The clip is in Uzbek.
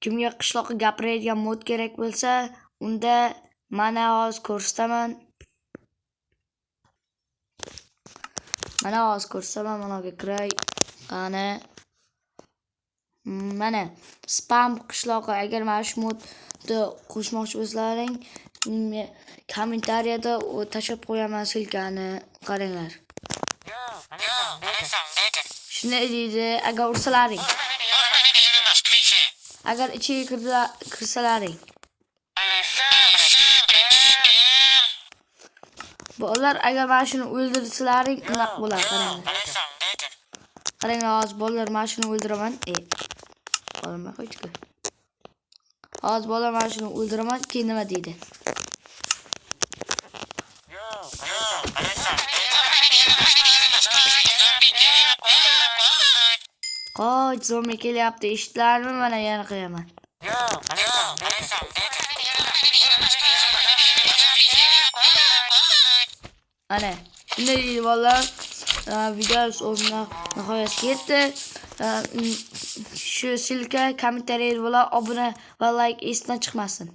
Kimga qishloqqa gapiradigan mod kerak bo'lsa, unda mana hozir ko'rsataman. Managa kiray. Qani. Mana spam qishloqi. Agar mana shu modni qo'shmoqchi bo'lsalaring, kommentariyada tashlab qo'yaman silkani. Qaranglar. Shunday deydi, agar ursalaring. Agar ichiga kirsalaring. Bolalar agar mana shuni o'ldirsalaring, unaqa bo'ladi, qaranglar. Qaranglar, hozir bolalar mana shuni o'ldiraman. Olma qo'ychi-ku. Hozir bolalar mana shuni o'ldiraman, keyin nima deydi? Qo'y, zombi kelyapti, eshitdilarmi? Mana yana qilaman. Ana, shunday deydi bolalar. Videomiz o'zini nihoyasiga yetdi. Shu silka, kommentariylar bilan obuna va like esdan chiqmasin.